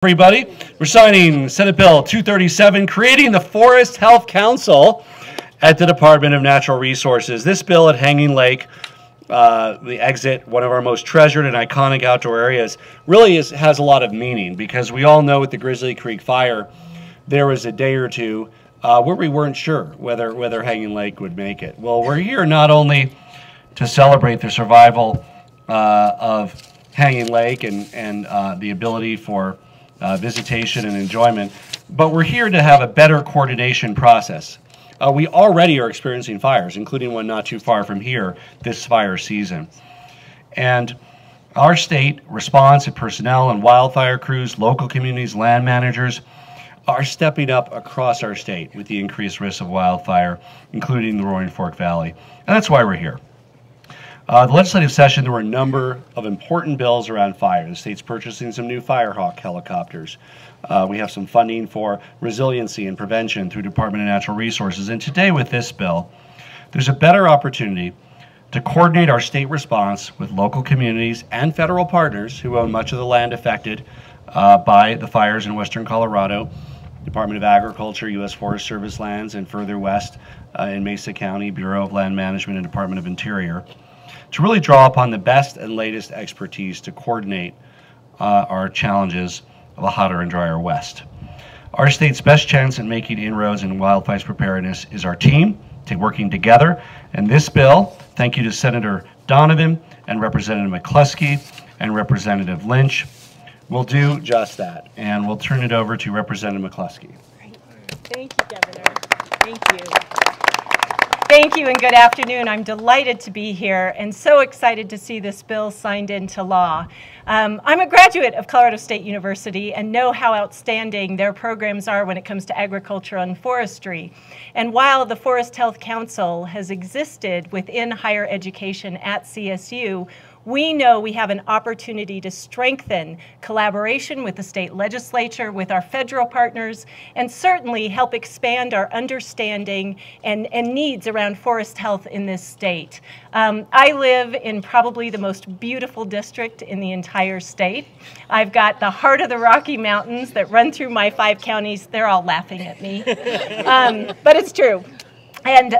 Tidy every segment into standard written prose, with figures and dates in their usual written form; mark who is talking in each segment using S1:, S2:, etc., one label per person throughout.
S1: Everybody, we're signing Senate Bill 237, creating the Forest Health Council at the Department of Natural Resources. This bill at Hanging Lake, the exit, one of our most treasured and iconic outdoor areas, really has a lot of meaning because we all know with the Grizzly Creek fire, there was a day or two where we weren't sure whether Hanging Lake would make it. Well, we're here not only to celebrate the survival of Hanging Lake and the ability for visitation and enjoyment, but we're here to have a better coordination process. We already are experiencing fires, including one not too far from here this fire season. And our state response and personnel and wildfire crews, local communities, land managers are stepping up across our state with the increased risk of wildfire, including the Roaring Fork Valley. And that's why we're here. The legislative session, there were a number of important bills around fire. The state's purchasing some new Firehawk helicopters. We have some funding for resiliency and prevention through Department of Natural Resources. And today with this bill, there's a better opportunity to coordinate our state response with local communities and federal partners who own much of the land affected by the fires in western Colorado, Department of Agriculture, U.S. Forest Service lands, and further west in Mesa County, Bureau of Land Management and Department of Interior, to really draw upon the best and latest expertise to coordinate our challenges of a hotter and drier West. Our state's best chance at making inroads in wildfire preparedness is our team, working together. And this bill, thank you to Senator Donovan and Representative McCluskey and Representative Lynch, will do just that. And we'll turn it over to Representative McCluskey.
S2: Great. Thank you, Governor. Thank you. Thank you and good afternoon. I'm delighted to be here and so excited to see this bill signed into law. I'm a graduate of Colorado State University and know how outstanding their programs are when it comes to agriculture and forestry. And while the Forest Health Council has existed within higher education at CSU, we know we have an opportunity to strengthen collaboration with the state legislature, with our federal partners, and certainly help expand our understanding and needs around forest health in this state. I live in probably the most beautiful district in the entire state. I've got the heart of the Rocky Mountains that run through my 5 counties. They're all laughing at me, but it's true. And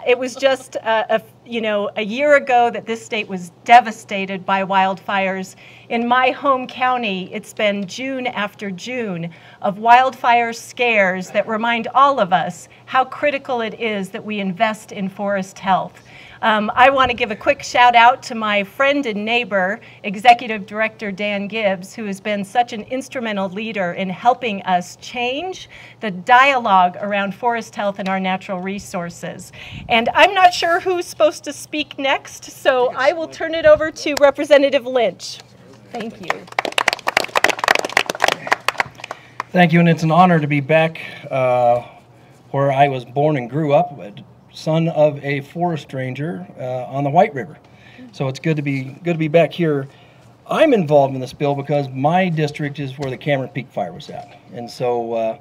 S2: it was just a year ago that this state was devastated by wildfires. In my home county, it's been June after June of wildfire scares that remind all of us how critical it is that we invest in forest health. I want to give a quick shout out to my friend and neighbor, Executive Director Dan Gibbs, who has been such an instrumental leader in helping us change the dialogue around forest health and our natural resources. And I'm not sure who's supposed to speak next, so I will turn it over to Representative Lynch. Thank you.
S3: Thank you, and it's an honor to be back where I was born and grew up, son of a forest ranger on the White River. So it's good to be back here. I'm involved in this bill because my district is where the Cameron Peak fire was at. And so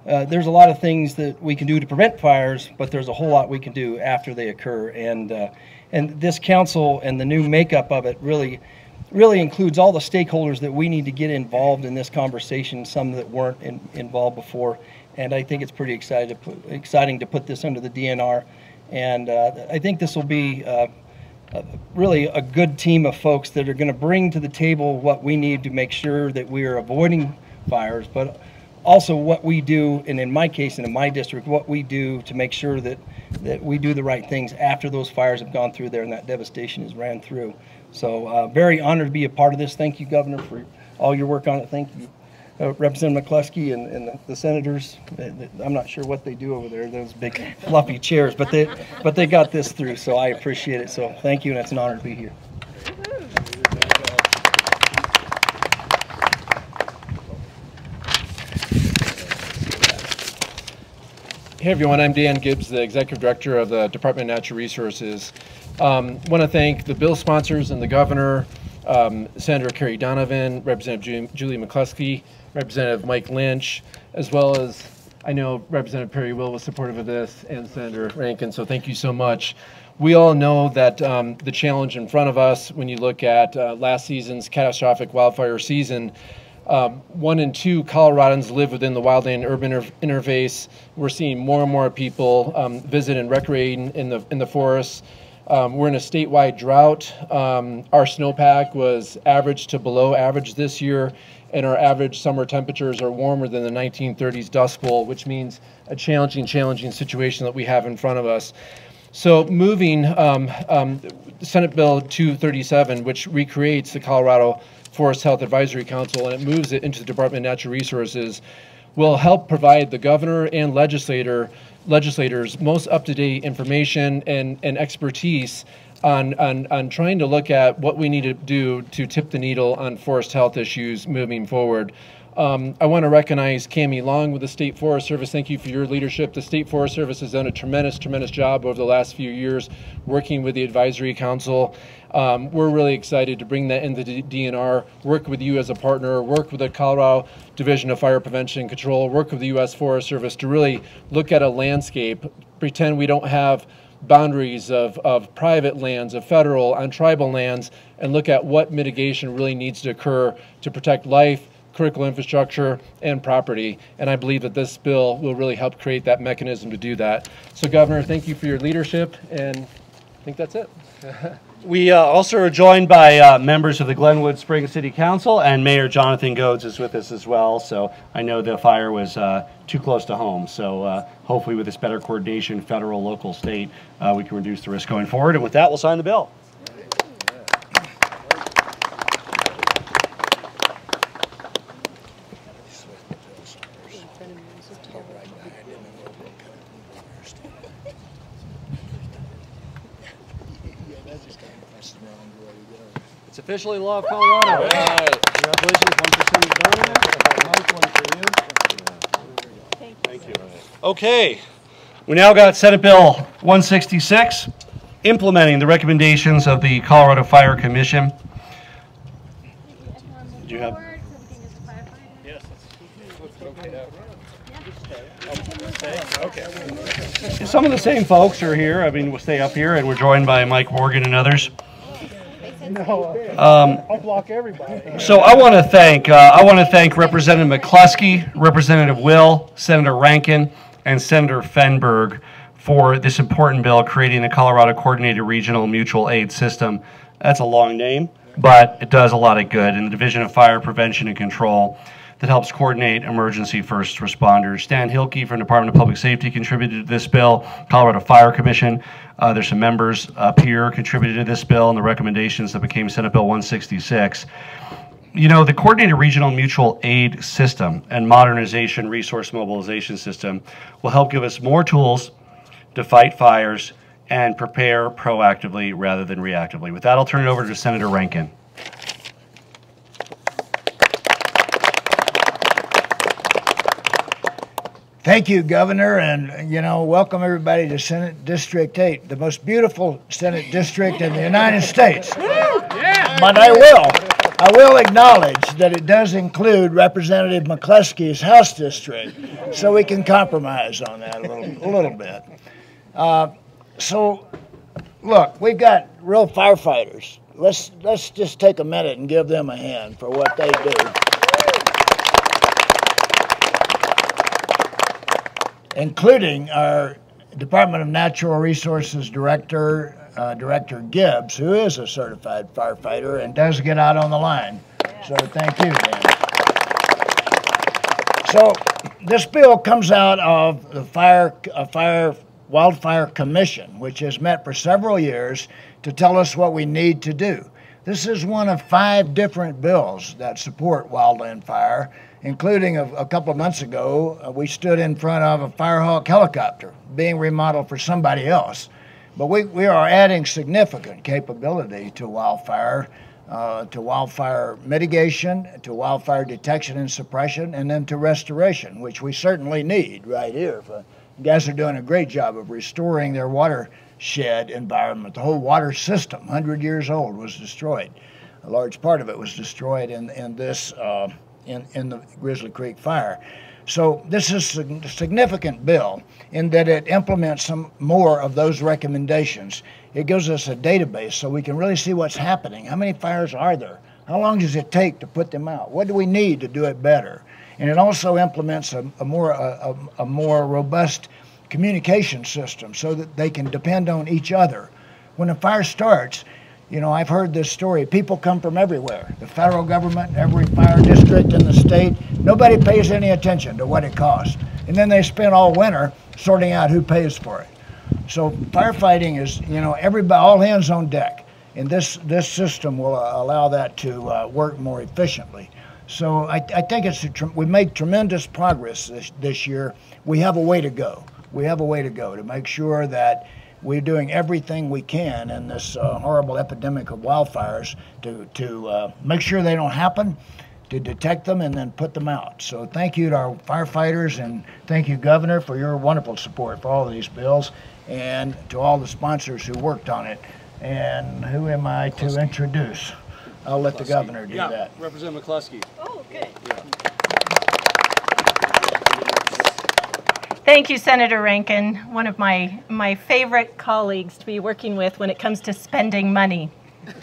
S3: there's a lot of things that we can do to prevent fires, but there's a whole lot we can do after they occur. And this council and the new makeup of it really includes all the stakeholders that we need to get involved in this conversation, some that weren't involved before. And I think it's pretty exciting to put this under the DNR. And I think this will be really a good team of folks that are going to bring to the table what we need to make sure that we are avoiding fires, but also what we do, and in my case and in my district, what we do to make sure that we do the right things after those fires have gone through there and that devastation has ran through. So very honored to be a part of this. Thank you, Governor, for all your work on it. Thank you. Representative McCluskey and the senators. I'm not sure what they do over there, those big fluffy chairs, but they got this through, so I appreciate it. So thank you, and it's an honor to be here.
S4: Hey everyone, I'm Dan Gibbs, the Executive Director of the Department of Natural Resources. Want to thank the bill sponsors and the Governor, Senator Kerry Donovan, Representative Julie McCluskey, Representative Mike Lynch, as well as I know Representative Perry Will was supportive of this, and Senator Rankin, so thank you so much. We all know that the challenge in front of us when you look at last season's catastrophic wildfire season 1 in 2 Coloradans live within the wildland urban interface. We're seeing more and more people visit and recreate in the forests. We're in a statewide drought. Our snowpack was average to below average this year, and our average summer temperatures are warmer than the 1930s Dust Bowl, which means a challenging situation that we have in front of us. So moving Senate Bill 237, which recreates the Colorado Forest Health Advisory Council, and it moves it into the Department of Natural Resources, will help provide the governor and legislators most up-to-date information and expertise on trying to look at what we need to do to tip the needle on forest health issues moving forward. I want to recognize Cammie Long with the State Forest Service. Thank you for your leadership. The State Forest Service has done a tremendous job over the last few years working with the Advisory Council. We're really excited to bring that into the DNR, work with you as a partner, work with the Colorado Division of Fire Prevention and Control, work with the U.S. Forest Service to really look at a landscape, pretend we don't have boundaries of private lands, of federal and tribal lands, and look at what mitigation really needs to occur to protect life, critical infrastructure, and property. And I believe that this bill will really help create that mechanism to do that. So, Governor, thank you for your leadership, and I think that's it.
S1: We also are joined by members of the Glenwood Springs City Council, and Mayor Jonathan Goads is with us as well. So I know the fire was too close to home. So hopefully with this better coordination, federal, local, state, we can reduce the risk going forward. And with that, we'll sign the bill. It's officially law of Colorado. Congratulations, 1% is done. Mike, one for you. Thank you. Okay, we now got Senate Bill 166, implementing the recommendations of the Colorado Fire Commission. Do you have? Yes. Okay. Some of the same folks are here. I mean, we'll stay up here, and we're joined by Mike Morgan and others.
S5: I'll block everybody.
S1: So I want to thank Representative McCluskey, Representative Will, Senator Rankin, and Senator Fenberg for this important bill creating the Colorado Coordinated Regional Mutual Aid System. That's a long name, but it does a lot of good in the Division of Fire Prevention and Control that helps coordinate emergency first responders. Stan Hilke from the Department of Public Safety contributed to this bill. Colorado Fire Commission, there's some members up here contributed to this bill and the recommendations that became Senate Bill 166. You know, the Coordinated Regional Mutual Aid System and Modernization Resource Mobilization System will help give us more tools to fight fires and prepare proactively rather than reactively. With that, I'll turn it over to Senator Rankin.
S5: Thank you, Governor, and welcome everybody to Senate District 8, the most beautiful Senate district in the United States. Yeah. But I will acknowledge that it does include Representative McCluskey's House district, so we can compromise on that a little bit. So, look, we've got real firefighters. Let's just take a minute and give them a hand for what they do. Including our Department of Natural Resources Director, Director Gibbs, who is a certified firefighter and does get out on the line. So thank you, Dan. So this bill comes out of the Wildfire Commission, which has met for several years to tell us what we need to do. This is one of 5 different bills that support wildland fire, including a couple of months ago, we stood in front of a Firehawk helicopter being remodeled for somebody else. But we are adding significant capability to wildfire mitigation, to wildfire detection and suppression, and then to restoration, which we certainly need right here. You guys are doing a great job of restoring their watershed environment. The whole water system, 100 years old, was destroyed. A large part of it was destroyed in the Grizzly Creek fire. So this is a significant bill in that it implements some more of those recommendations. It gives us a database so we can really see what's happening. How many fires are there? How long does it take to put them out? What do we need to do it better? And it also implements a more robust communication system so that they can depend on each other. When a fire starts, you know, I've heard this story. People come from everywhere. The federal government, every fire district in the state, nobody pays any attention to what it costs. And then they spend all winter sorting out who pays for it. So firefighting is, you know, everybody, all hands on deck. And this system will allow that to work more efficiently. So I think we made tremendous progress this year. We have a way to go. We have a way to go to make sure that we're doing everything we can in this horrible epidemic of wildfires to make sure they don't happen, to detect them, and then put them out. So thank you to our firefighters, and thank you, Governor, for your wonderful support for all of these bills, and to all the sponsors who worked on it. And who am I to introduce? I'll let the Governor do that.
S1: Representative McCluskey.
S2: Oh, good. Thank you, Senator Rankin, one of my favorite colleagues to be working with when it comes to spending money.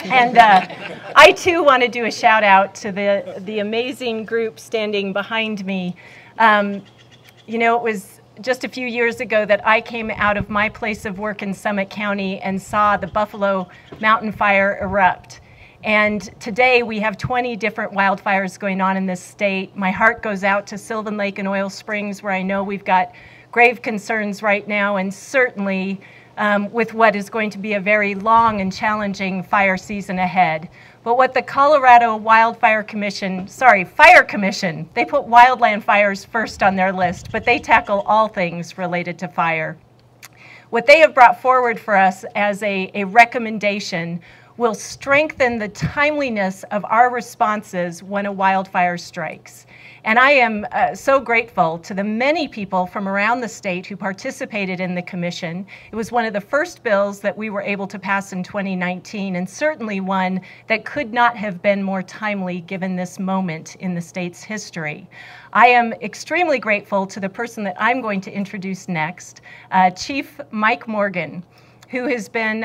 S2: And I too want to do a shout out to the amazing group standing behind me. You know, it was just a few years ago that I came out of my place of work in Summit County and saw the Buffalo Mountain Fire erupt. And today we have 20 different wildfires going on in this state. My heart goes out to Sylvan Lake and Oil Springs, where I know we've got grave concerns right now, and certainly with what is going to be a very long and challenging fire season ahead. But what the Colorado Fire Commission, they put wildland fires first on their list, but they tackle all things related to fire. What they have brought forward for us as a recommendation will strengthen the timeliness of our responses when a wildfire strikes. And I am so grateful to the many people from around the state who participated in the commission. It was one of the first bills that we were able to pass in 2019, and certainly one that could not have been more timely given this moment in the state's history. I am extremely grateful to the person that I'm going to introduce next, Chief Mike Morgan, who has been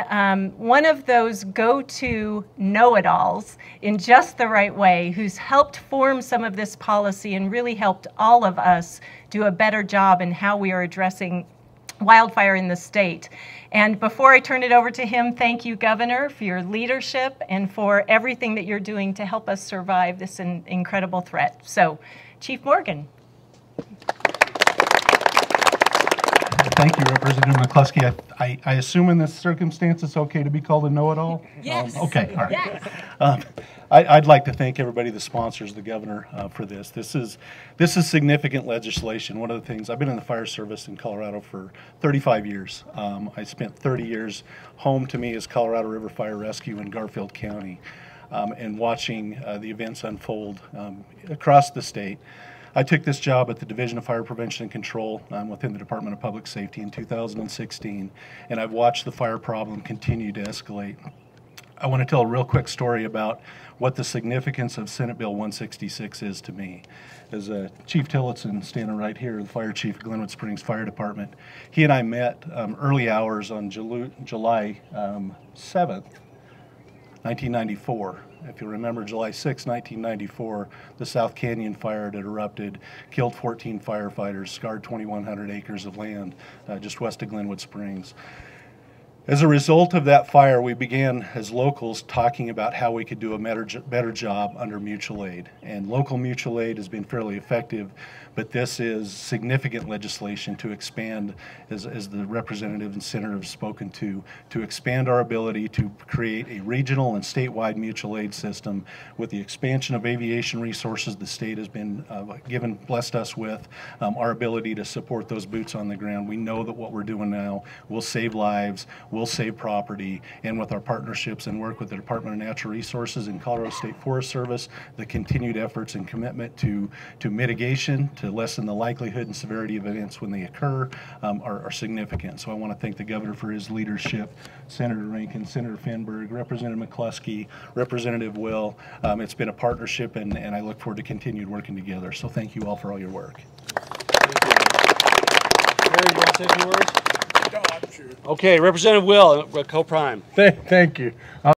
S2: one of those go-to know-it-alls in just the right way, who's helped form some of this policy and really helped all of us do a better job in how we are addressing wildfire in the state. And before I turn it over to him, thank you, Governor, for your leadership and for everything that you're doing to help us survive this incredible threat. So, Chief Morgan.
S6: Thank you, Representative McCluskey. I assume in this circumstance it's okay to be called a know-it-all?
S2: Yes.
S6: Okay, all right.
S2: Yes.
S6: I'd like to thank everybody, the sponsors, the Governor, for this. This is significant legislation. One of the things, I've been in the fire service in Colorado for 35 years. I spent 30 years, home to me is Colorado River Fire Rescue in Garfield County, and watching the events unfold across the state. I took this job at the Division of Fire Prevention and Control within the Department of Public Safety in 2016, and I've watched the fire problem continue to escalate. I want to tell a real quick story about what the significance of Senate Bill 166 is to me. As Chief Tillotson, standing right here, the fire chief of Glenwood Springs Fire Department, he and I met early hours on July 7th, 1994. If you remember, July 6, 1994, the South Canyon fire had erupted, killed 14 firefighters, scarred 2,100 acres of land just west of Glenwood Springs. As a result of that fire, we began as locals talking about how we could do a better job under mutual aid. And local mutual aid has been fairly effective, but this is significant legislation to expand, as the representative and senator have spoken to expand our ability to create a regional and statewide mutual aid system. With the expansion of aviation resources the state has been blessed us with, our ability to support those boots on the ground. We know that what we're doing now will save lives, will save property, and with our partnerships and work with the Department of Natural Resources and Colorado State Forest Service, the continued efforts and commitment to mitigation, to lessen the likelihood and severity of events when they occur, are significant. So I want to thank the Governor for his leadership, Senator Rankin, Senator Finberg, Representative McCluskey, Representative Will. It's been a partnership, and I look forward to continued working together. So thank you all for all your work.
S1: Jared, you want to say a few words? No, I'm sure. Okay, Representative Will, co-prime.
S3: Thank you.